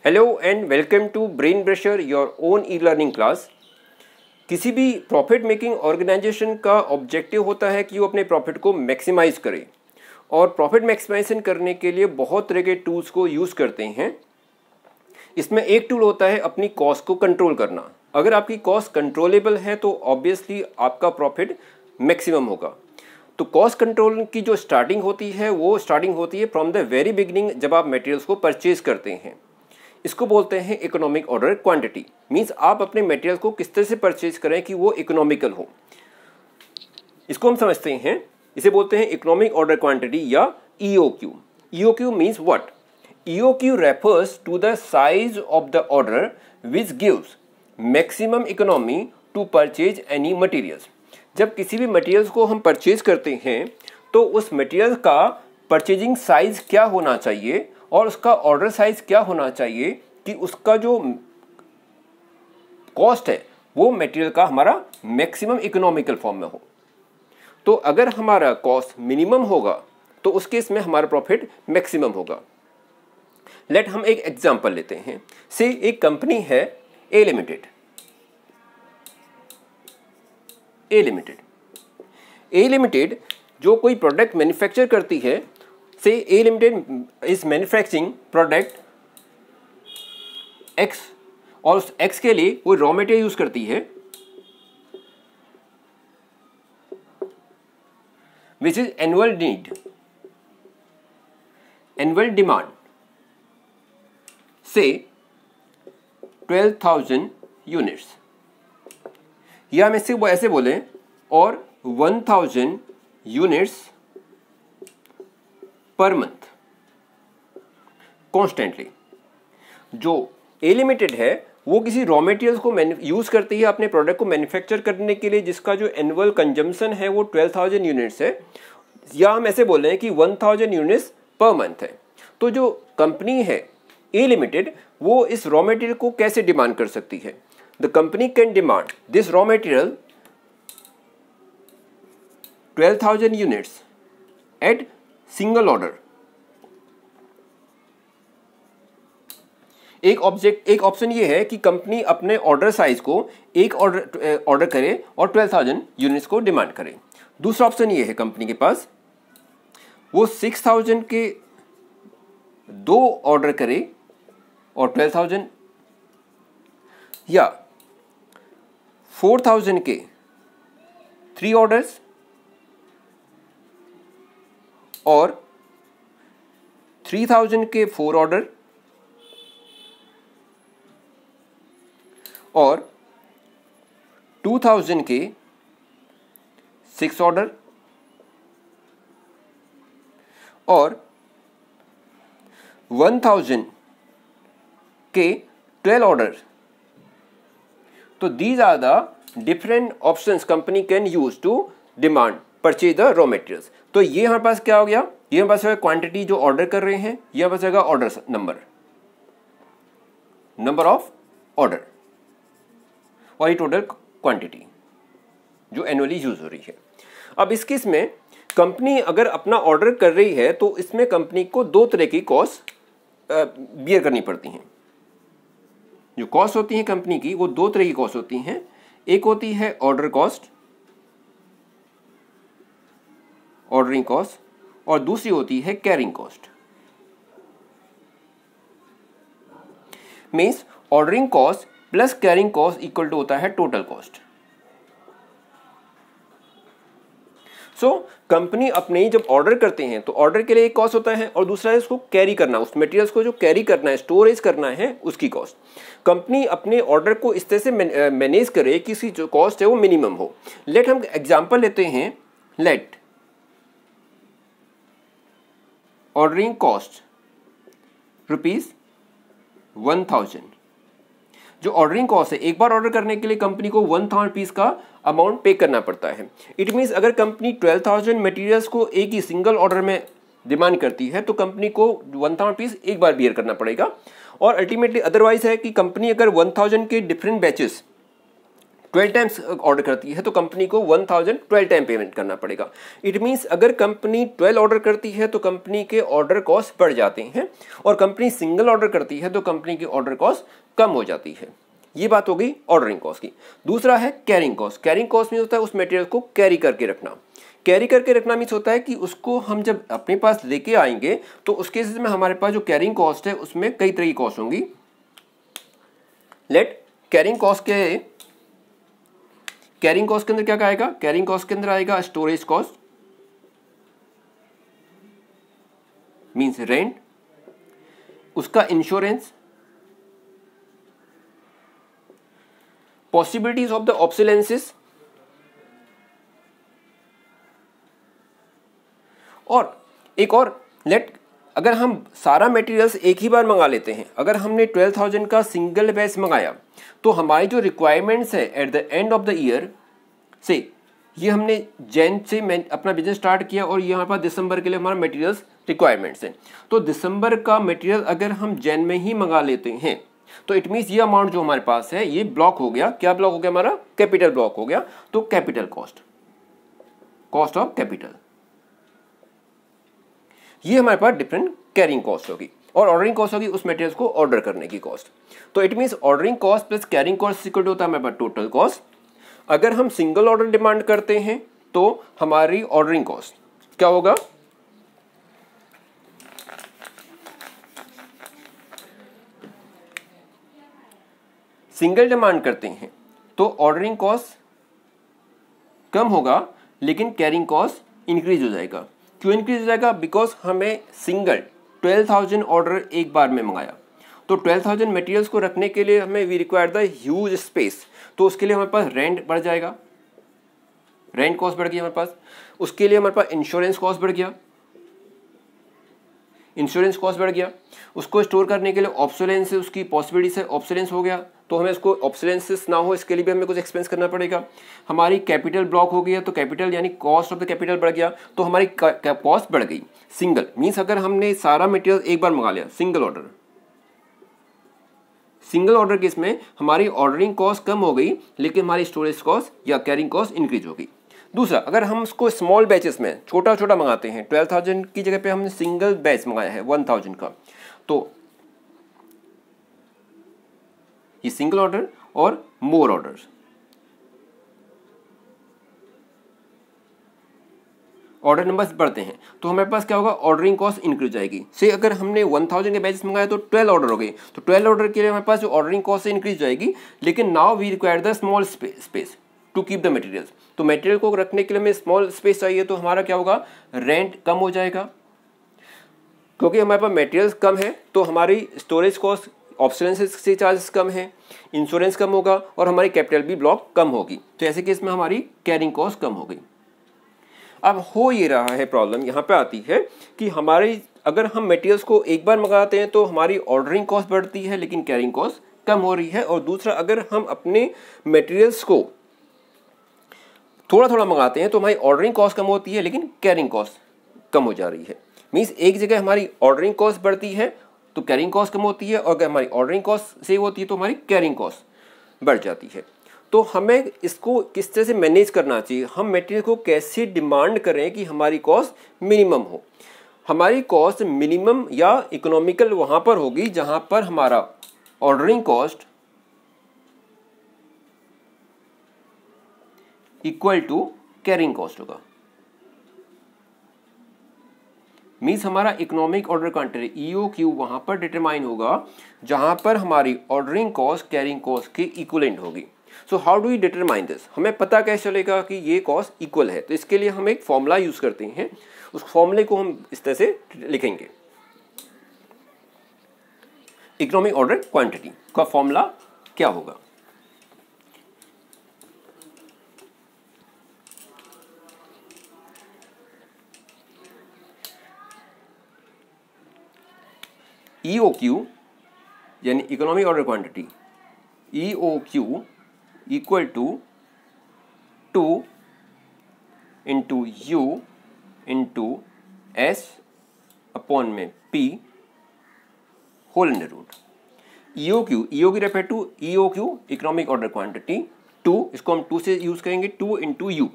Hello and welcome to brain brusher your own e learning class. किसी भी profit making organisation का objective होता है कि वो अपने प्रॉफिट को मैक्सिमाइज करे, और प्रॉफिट मैक्सिमाइजेशन करने के लिए बहुत तरह के टूल्स को यूज़ करते हैं। इसमें एक टूल होता है अपनी कॉस्ट को कंट्रोल करना। अगर आपकी कॉस्ट कंट्रोलेबल है तो ऑब्वियसली आपका प्रॉफिट मैक्सिमम होगा। तो कॉस्ट कंट्रोल की जो स्टार्टिंग होती है वो स्टार्टिंग होती है फ्रॉम द वेरी बिगिनिंग, जब आप मटेरियल्स को परचेज करते हैं। इसको बोलते हैं इकोनॉमिक ऑर्डर क्वांटिटी। मींस आप अपने मटेरियल को किस तरह से परचेज करें कि वो इकोनॉमिकल हो। इसको हम समझते हैं, इसे बोलते हैं इकोनॉमिक ऑर्डर क्वांटिटी या EOQ। EOQ means what? EOQ refers to the size of the order which gives maximum economy to purchase any materials. जब किसी भी मटेरियल्स को हम परचेज करते हैं तो उस मटेरियल का परचेजिंग साइज क्या होना चाहिए और उसका ऑर्डर साइज क्या होना चाहिए कि उसका जो कॉस्ट है वो मटेरियल का हमारा मैक्सिमम इकोनॉमिकल फॉर्म में हो। तो अगर हमारा कॉस्ट मिनिमम होगा तो उस केस में हमारा प्रॉफिट मैक्सिमम होगा। लेट हम एक एग्जांपल लेते हैं। से एक कंपनी है ए लिमिटेड। ए लिमिटेड जो कोई प्रोडक्ट मैन्युफैक्चर करती है, say A limited is manufacturing product X, और उस एक्स के लिए वो रॉ मटेरियल यूज करती है विच इज एनुअल डिमांड से 12,000 यूनिट्स, या हम इससे ऐसे बोलें और 1,000 यूनिट्स पर मंथ कॉन्स्टेंटली। जो ए लिमिटेड है वो किसी रॉ मटेरियल्स को यूज करती है अपने प्रोडक्ट को मैन्युफैक्चर करने के लिए, जिसका जो एनुअल कंजम्पशन है वो 12,000 यूनिट्स है, या हम ऐसे बोल रहे हैं कि 1,000 यूनिट्स पर मंथ है। तो जो कंपनी है ए लिमिटेड वो इस रॉ मटेरियल को कैसे डिमांड कर सकती है? The company can demand this raw material 12,000 units at single order. एक ऑप्शन ये है कि कंपनी अपने ऑर्डर साइज को एक ऑर्डर करे और 12,000 यूनिट्स को डिमांड करे। दूसरा ऑप्शन ये है कंपनी के पास वो 6,000 के 2 ऑर्डर करे और 12,000, या 4,000 के 3 ऑर्डर्स और 3,000 के 4 ऑर्डर और 2,000 के 6 ऑर्डर और 1,000 के 12 ऑर्डर। तो these are the different options company can use to demand purchase the raw materials. तो ये हमारे पास क्या हो गया? ये हमारे पास क्वांटिटी जो ऑर्डर कर रहे हैं, ये हमारे पास आएगा ऑर्डर नंबर ऑफ ऑर्डर, और ये टोटल क्वांटिटी जो एनुअली यूज हो रही है। अब इस केस में कंपनी अगर अपना ऑर्डर कर रही है तो इसमें कंपनी को 2 तरह की कॉस्ट बियर करनी पड़ती हैं। जो कॉस्ट होती है कंपनी की वो 2 तरह की कॉस्ट होती हैं। एक होती है ऑर्डर कॉस्ट, ऑर्डरिंग कॉस्ट, और दूसरी होती है carrying cost. Means ordering cost plus carrying cost equal to होता है टोटल कॉस्ट। सो कंपनी अपने जब ऑर्डर करते हैं तो ऑर्डर के लिए एक कॉस्ट होता है और दूसरा है उसको कैरी करना, उस मटेरियल्स को जो कैरी करना है, स्टोरेज करना है, उसकी कॉस्ट। कंपनी अपने ऑर्डर को इस तरह से मैनेज करे कि इसकी जो कॉस्ट है वो मिनिमम हो। लेट हम एग्जांपल लेते हैं। Let ordering cost ₹1,000। जो ऑर्डरिंग कॉस्ट है, एक बार ऑर्डर करने के लिए कंपनी को 1,000 रुपीज का अमाउंट पे करना पड़ता है। इट मीन्स अगर कंपनी 12,000 मटेरियल्स को एक ही सिंगल ऑर्डर में डिमांड करती है तो कंपनी को 1,000 रुपीज एक बार बियर करना पड़ेगा। और अल्टीमेटली अदरवाइज है कि कंपनी अगर 1,000 के डिफरेंट बैचेस 12 टाइम्स ऑर्डर करती है तो कंपनी को 1000 12 टाइम पेमेंट करना पड़ेगा। इट मीन्स अगर कंपनी 12 ऑर्डर करती है तो कंपनी के ऑर्डर कॉस्ट बढ़ जाते हैं, और कंपनी सिंगल ऑर्डर करती है तो कंपनी की ऑर्डर कॉस्ट कम हो जाती है। ये बात हो गई ऑर्डरिंग कॉस्ट की। दूसरा है कैरिंग कॉस्ट। कैरिंग कॉस्ट में होता है उस मटेरियल को कैरी करके रखना। कैरी करके रखना मीन्स होता है कि उसको हम जब अपने पास लेके आएंगे तो उस केस में हमारे पास जो कैरिंग कॉस्ट है उसमें कई तरह की कॉस्ट होंगी। लेट कैरिंग कॉस्ट के अंदर क्या आएगा? कैरिंग कॉस्ट के अंदर आएगा स्टोरेज कॉस्ट, मीन्स रेंट, उसका इंश्योरेंस, पॉसिबिलिटीज ऑफ द ऑब्सोलेंसेस, और एक और लेट अगर हम सारा मटेरियल्स एक ही बार मंगा लेते हैं, अगर हमने 12,000 का सिंगल बैच मंगाया तो हमारी जो रिक्वायरमेंट्स है at the end of the year से, ये हमने जैन से अपना बिजनेस स्टार्ट किया और यहाँ पर दिसंबर के लिए हमारा मटेरियल्स रिक्वायरमेंट्स हैं, तो दिसंबर का मटेरियल अगर हम जैन में ही मंगा लेते हैं तो इट मीन्स ये अमाउंट जो हमारे पास है ये ब्लॉक हो गया। क्या ब्लॉक हो गया? हमारा कैपिटल ब्लॉक हो गया। तो कैपिटल कॉस्ट ऑफ कैपिटल, ये हमारे पास डिफरेंट कैरिंग कॉस्ट होगी, और ऑर्डरिंग कॉस्ट होगी उस मटेरियल्स को ऑर्डर करने की कॉस्ट। तो it means ordering cost plus carrying cost equal to होता है हमारे पास टोटल कॉस्ट। अगर हम सिंगल ऑर्डर डिमांड करते हैं तो हमारी ऑर्डरिंग कॉस्ट क्या होगा? सिंगल डिमांड करते हैं तो ऑर्डरिंग कॉस्ट कम होगा लेकिन कैरिंग कॉस्ट इंक्रीज हो जाएगा। क्यों इंक्रीज हो जाएगा? बिकॉज हमें सिंगल 12,000 ऑर्डर एक बार में मंगाया, तो 12,000 मटेरियल्स को रखने के लिए हमें we require the huge space, तो उसके लिए हमारे पास रेंट बढ़ जाएगा, रेंट कॉस्ट बढ़ गया हमारे पास। उसके लिए हमारे पास इंश्योरेंस कॉस्ट बढ़ गया, इंश्योरेंस कॉस्ट बढ़ गया। उसको स्टोर करने के लिए ऑब्सोलेंस, उसकी पॉसिबिलिटी से ऑब्सोलेंस हो गया, तो हमें उसको ऑब्सोलेंसेस ना हो इसके लिए भी हमें कुछ एक्सपेंस करना पड़ेगा। हमारी कैपिटल ब्लॉक हो गया तो कैपिटल यानी कॉस्ट ऑफ द कैपिटल बढ़ गया, तो हमारी कॉस्ट बढ़ गई। सिंगल मीन्स अगर हमने सारा मटेरियल एक बार मंगा लिया सिंगल ऑर्डर केस में हमारी ऑर्डरिंग कॉस्ट कम हो गई लेकिन हमारी स्टोरेज कॉस्ट या कैरिंग कॉस्ट इंक्रीज हो गई। दूसरा, अगर हम उसको स्मॉल बैचेस में छोटा छोटा मंगाते हैं, 12,000 की जगह पे हमने सिंगल बैच मंगाया है 1,000 का, तो ये सिंगल ऑर्डर और मोर ऑर्डर्स, ऑर्डर नंबर्स बढ़ते हैं तो हमारे पास क्या होगा? ऑर्डरिंग कॉस्ट इंक्रीज हो जाएगी। से अगर हमने 1000 के बैचेस मंगाया तो 12 ऑर्डर हो गए, तो 12 ऑर्डर के लिए हमारे पास जो ऑर्डरिंग कॉस्ट इंक्रीज हो जाएगी, लेकिन now we require the small space to keep the materials. तो मटेरियल को रखने के लिए हमें स्मॉल स्पेस चाहिए, तो हमारा क्या होगा? रेंट कम हो जाएगा, क्योंकि हमारे पास मटेरियल्स कम है तो हमारी स्टोरेज कॉस्ट, ऑब्सोलेंस से चार्जेस कम है, इंश्योरेंस कम होगा और हमारी कैपिटल भी ब्लॉक कम होगी। तो ऐसे केस में हमारी कैरिंग कॉस्ट कम हो गई। अब हो ये रहा है प्रॉब्लम यहाँ पे आती है कि हमारी अगर हम मटेरियल्स को एक बार मंगाते हैं तो हमारी ऑर्डरिंग कॉस्ट बढ़ती है लेकिन कैरिंग कॉस्ट कम हो रही है। और दूसरा, अगर हम अपने मटेरियल्स को थोड़ा थोड़ा मंगाते हैं तो हमारी ऑर्डरिंग कॉस्ट कम होती है लेकिन कैरिंग कॉस्ट कम हो जा रही है। मीन्स एक जगह हमारी ऑर्डरिंग कॉस्ट बढ़ती है तो कैरिंग कॉस्ट कम होती है, और अगर हमारी ऑर्डरिंग कॉस्ट सेव होती है तो हमारी कैरिंग कॉस्ट बढ़ जाती है। तो हमें इसको किस तरह से मैनेज करना चाहिए? हम मटेरियल को कैसे डिमांड करें कि हमारी कॉस्ट मिनिमम हो? हमारी कॉस्ट मिनिमम या इकोनॉमिकल वहां पर होगी जहां पर हमारा ordering cost equal to carrying cost होगा। मीन्स हमारा इकोनॉमिक ऑर्डर क्वांटिटी EOQ वहां पर डिटरमाइन होगा जहां पर हमारी ऑर्डरिंग कॉस्ट कैरिंग कॉस्ट के इक्वलेंट होगी। So how do you determine this? हमें पता कैसे चलेगा कि ये कॉस्ट इक्वल है? तो इसके लिए हम एक फॉर्मूला यूज करते हैं, उस फॉर्मूले को हम इस तरह से लिखेंगे। इकोनॉमिक ऑर्डर क्वांटिटी का फॉर्मूला क्या होगा? EOQ यानी economic order quantity, EOQ equal to 2 into U into S upon में P whole under root. EOQ refer to EOQ economic order quantity two, इसको हम टू से यूज करेंगे, two into U,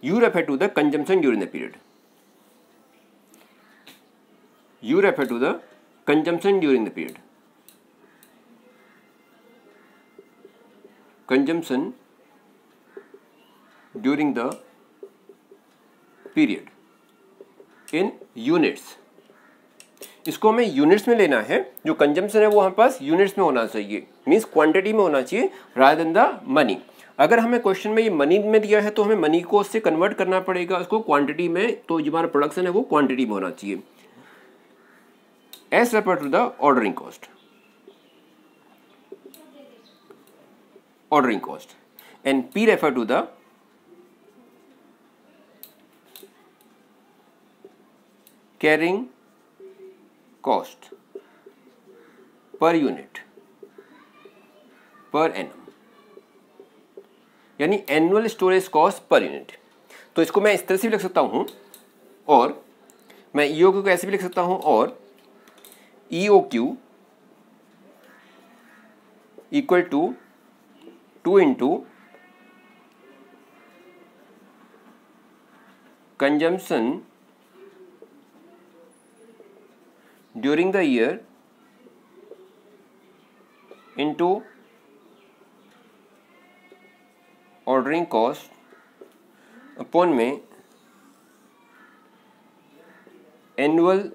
U refer to the consumption during the period, U refer to the consumption during the period, consumption during the period in units. इसको हमें units में लेना है, जो कंजम्पशन है वो हमारे पास यूनिट्स में होना चाहिए, मींस क्वांटिटी में होना चाहिए रादर देन द मनी। अगर हमें क्वेश्चन में ये मनी में दिया है तो हमें मनी को उससे कन्वर्ट करना पड़ेगा उसको क्वांटिटी में, तो जो हमारा प्रोडक्शन है वो क्वांटिटी में होना चाहिए। S refer to the ordering cost, ordering cost, and P refer to the carrying cost per unit per annum, यानी annual storage cost per unit. तो इसको मैं इस तरह से भी लिख सकता हूं, और मैं ईओक्यू को ऐसे भी लिख सकता हूं, और EOQ equal to 2 into consumption during the year into ordering cost upon में annual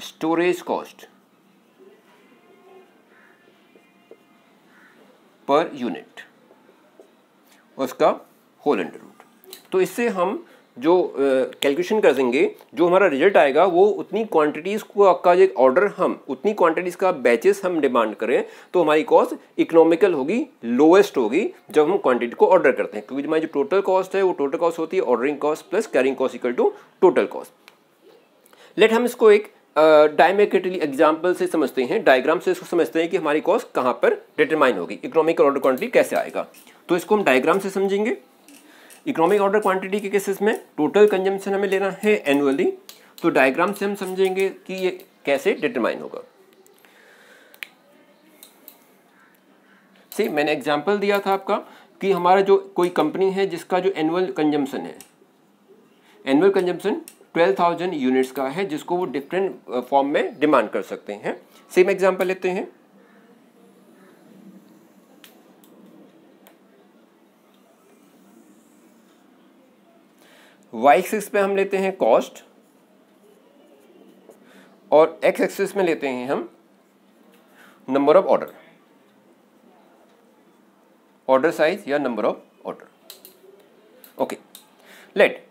storage cost per unit, उसका होल अंडर रूट। तो इससे हम जो कैलकुलेशन कर देंगे, जो हमारा रिजल्ट आएगा वो उतनी क्वांटिटीज़ को आपका जो ऑर्डर, हम उतनी क्वांटिटीज़ का बैचेस हम डिमांड करें तो हमारी कॉस्ट इकोनॉमिकल होगी, लोएस्ट होगी जब हम क्वांटिटी को ऑर्डर करते हैं, क्योंकि हमारी जो टोटल कॉस्ट है वो टोटल कॉस्ट होती है ordering cost plus carrying cost equal to total cost. Let हम इसको एक डायमेट्रिकली एग्जाम्पल से समझते हैं, डायग्राम से इसको समझते हैं कि हमारी कॉस्ट कहाँ पर डिटरमाइन होगी, इकोनॉमिकल ऑर्डर क्वांटिटी कैसे आएगा। तो इसको हम डायग्राम से समझेंगे। इकोनॉमिक ऑर्डर क्वांटिटी के केसेस में टोटल कंजम्पशन हमें लेना है एनुअली, तो डायग्राम से हम समझेंगे कि ये कैसे डिटरमाइन होगा। से मैंने एग्जांपल दिया था आपका कि हमारा जो कोई कंपनी है जिसका जो एनुअल कंजम्पशन है, एनुअल कंजम्पशन 12,000 यूनिट्स का है, जिसको वो डिफरेंट फॉर्म में डिमांड कर सकते हैं। सेम एग्जांपल लेते हैं, वाई एक्सिस पे हम लेते हैं कॉस्ट, और एक्स एक्सिस में लेते हैं हम number of order, order size या number of order. Okay, let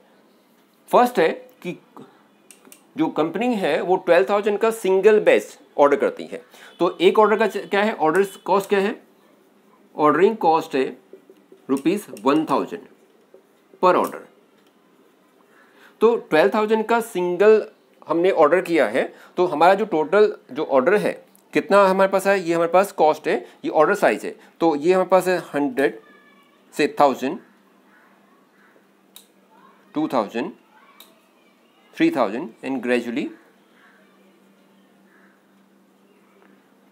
first है कि जो कंपनी है वो 12,000 का सिंगल बैच ऑर्डर करती है। तो एक ऑर्डर का क्या है, ऑर्डर कॉस्ट क्या है, ऑर्डरिंग कॉस्ट है ₹1000 पर ऑर्डर। तो 12,000 का सिंगल हमने ऑर्डर किया है, तो हमारा जो टोटल जो ऑर्डर है कितना हमारे पास है, ये हमारे पास कॉस्ट है, ये ऑर्डर साइज है, तो ये हमारे पास है 100 से 1000, 2000, 3000 एंड ग्रेजुअली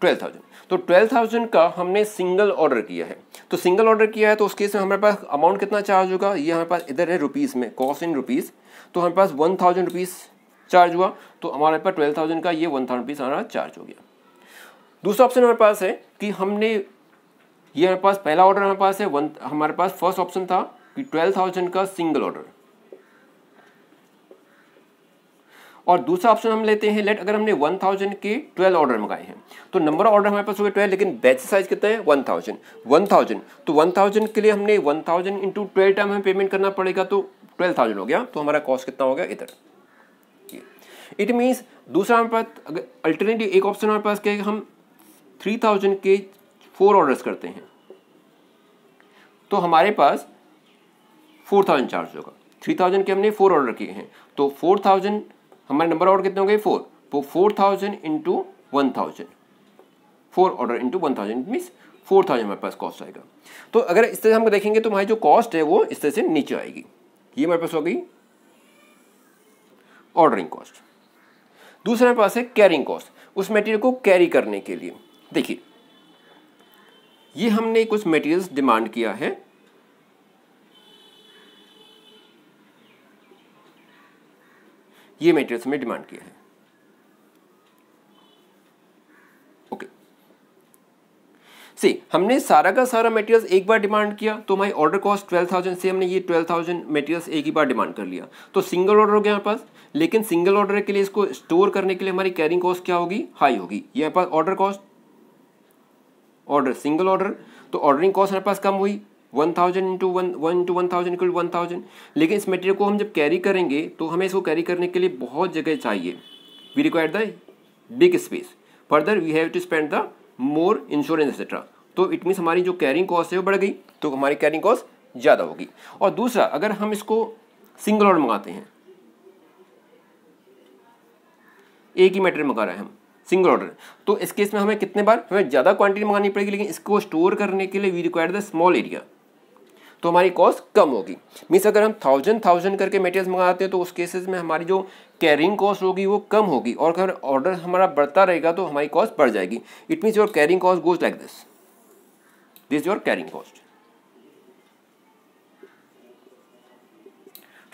12,000। तो 12,000 का हमने सिंगल ऑर्डर किया है। तो सिंगल ऑर्डर किया है तो उस केस में हमारे पास अमाउंट कितना चार्ज होगा, ये हमारे पास इधर है रुपीज़ में, कॉस्ट इन रुपीज़, तो हमारे पास 1000 रुपीज़ चार्ज हुआ, तो हमारे पास 12,000 का ये 1000 रुपीज़ हमारा चार्ज हो गया। दूसरा ऑप्शन हमारे पास है कि हमने ये हमारे पास पहला ऑर्डर हमारे पास है हमारे पास फर्स्ट ऑप्शन था कि 12,000 का सिंगल ऑर्डर, और दूसरा ऑप्शन हम लेते हैं, लेट अगर हमने 1000 के 12 ऑर्डर मंगाए हैं तो नंबर ऑफ ऑर्डर हमारे पास हो गए 12, लेकिन बैच साइज कितना है 1000। तो 1000 के लिए हमने 1000 इंटू 12 टाइम हमें पेमेंट करना पड़ेगा, तो 12,000 हो गया। तो हमारा कॉस्ट कितना हो गया इधर। इट मीन्स दूसरा हमारे पास अगर अल्टरनेटिव एक ऑप्शन हमारे पास क्या है, हम 3000 के 4 ऑर्डर्स करते हैं तो हमारे पास 4000 चार्ज होगा। 3000 के हमने 4 ऑर्डर किए हैं, तो 4000 हमारे नंबर ऑर्डर कितने हो गए 4, तो 4000 इंटू 1000, 4 ऑर्डर इंटू 1000 मीन्स 4000 हमारे पास कॉस्ट आएगा। तो अगर इस तरह हम देखेंगे तो हमारी जो कॉस्ट है वो इस तरह से नीचे आएगी। ये हमारे पास हो गई ऑर्डरिंग कॉस्ट। दूसरा हमारे पास है कैरिंग कॉस्ट, उस मटेरियल को कैरी करने के लिए। देखिए ये हमने कुछ मटेरियल्स डिमांड किया है, ये मटेरियल्स में डिमांड किया है। ओके, सी हमने सारा का सारा मटेरियल्स एक बार डिमांड किया तो हमारी ऑर्डर कॉस्ट 12,000 से हमने ये 12,000 मटेरियल्स एक ही बार डिमांड कर लिया, तो सिंगल ऑर्डर हो गया हमारे पास। लेकिन सिंगल ऑर्डर के लिए इसको स्टोर करने के लिए हमारी कैरिंग कॉस्ट क्या होगी, हाई होगी। ये हमारे पास order cost, order single order, तो ऑर्डरिंग कॉस्ट हमारे पास कम हुई 1,000 इंटू 1,000 इक्वल 1,000। लेकिन इस मटेरियल को हम जब कैरी करेंगे तो हमें इसको कैरी करने के लिए बहुत जगह चाहिए, we require the big space, further we have to spend the more insurance etcetera. तो इट मीन्स हमारी जो कैरिंग कॉस्ट है वो बढ़ गई, तो हमारी कैरिंग कॉस्ट ज़्यादा होगी। और दूसरा, अगर हम इसको सिंगल ऑर्डर मंगाते हैं, एक ही मटेरियल मंगा रहे हैं हम सिंगल ऑर्डर, तो इस केस में हमें कितने बार, हमें ज़्यादा क्वांटिटी मंगानी पड़ेगी, लेकिन इसको स्टोर करने के लिए we require the small area, तो हमारी कॉस्ट कम होगी। मीन्स अगर हम 1000 करके मटेरियल्स मंगाते हैं तो उस केसेस में हमारी जो कैरिंग कॉस्ट होगी वो कम होगी, और अगर ऑर्डर हमारा बढ़ता रहेगा तो हमारी कॉस्ट बढ़ जाएगी। It means your carrying cost goes like this, this your carrying cost,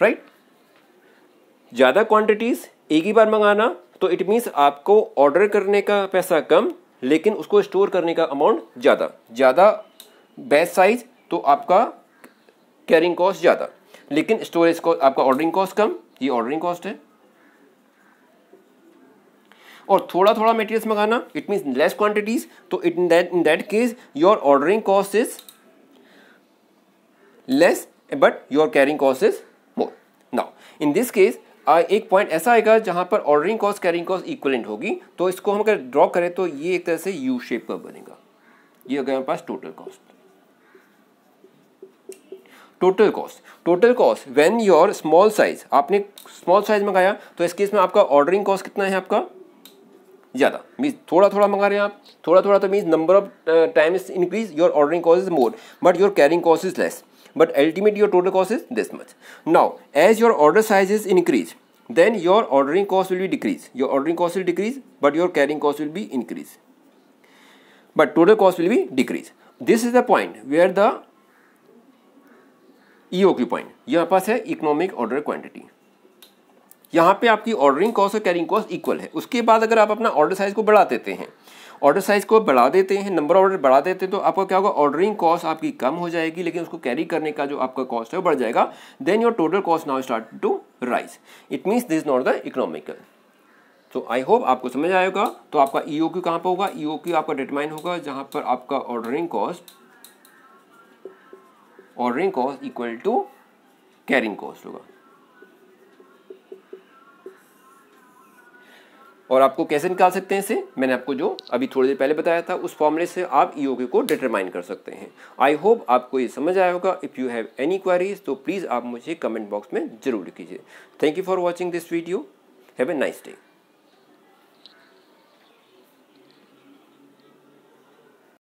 right. ज़्यादा क्वांटिटीज एक ही बार मंगाना, तो इट मीन्स आपको ऑर्डर करने का पैसा कम, लेकिन उसको स्टोर करने का अमाउंट ज़्यादा। ज़्यादा बैच साइज तो आपका कैरिंग कॉस्ट ज़्यादा, लेकिन स्टोरेज कॉस्ट, आपका ऑर्डरिंग कॉस्ट कम, ये ऑर्डरिंग कॉस्ट है। और थोड़ा थोड़ा मटेरियल्स मंगाना, इट मीन्स लेस क्वांटिटीज, तो in that case your ordering cost is less but your carrying cost is more. Now in this case एक पॉइंट ऐसा आएगा जहां पर ordering cost carrying cost equivalent होगी, तो इसको हम अगर ड्रॉ करें तो ये एक तरह से यू शेप का बनेगा। ये हो गया हमारे पास total cost. Total cost when your small size, आपने स्मॉल साइज मंगाया तो इस केस में आपका ऑर्डरिंग कॉस्ट कितना है, आपका ज़्यादा। मीन्स थोड़ा थोड़ा मंगा रहे हैं आप, थोड़ा थोड़ा तो means number of times increase, your ordering cost is more but your carrying cost is less, but ultimately your total cost is this much. Now as your order sizes increase, then your ordering cost will be decrease, your ordering cost will decrease but your carrying cost will be increase, but total cost will be decrease. This is the point where the EOQ point, यहाँ पास है economic order quantity. यहाँ पे आपकी ordering cost और carrying cost equal है। उसके बाद अगर आप अपना ऑर्डर साइज को बढ़ा देते हैं, ऑर्डर साइज को बढ़ा देते हैं, नंबर ऑर्डर बढ़ा देते हैं, तो आपका क्या होगा, ऑर्डरिंग कॉस्ट आपकी कम हो जाएगी, लेकिन उसको कैरी करने का जो आपका कॉस्ट है वो बढ़ जाएगा। Then your total cost now start to rise. It means this not the economical. So I hope आपको समझ आएगा। तो आपका EOQ कहाँ पर होगा, EOQ आपका डिटरमाइन होगा जहाँ पर आपका ordering cost equal to carrying cost होगा। और आपको कैसे निकाल सकते हैं इसे, मैंने आपको जो अभी थोड़ी देर पहले बताया था उस फॉर्मूले से आप EOQ को डिटरमाइन कर सकते हैं। आई होप आपको ये समझ आया होगा। If you have any queries तो प्लीज़ आप मुझे कमेंट बॉक्स में जरूर लिखिए। Thank you for watching this video. Have a nice day.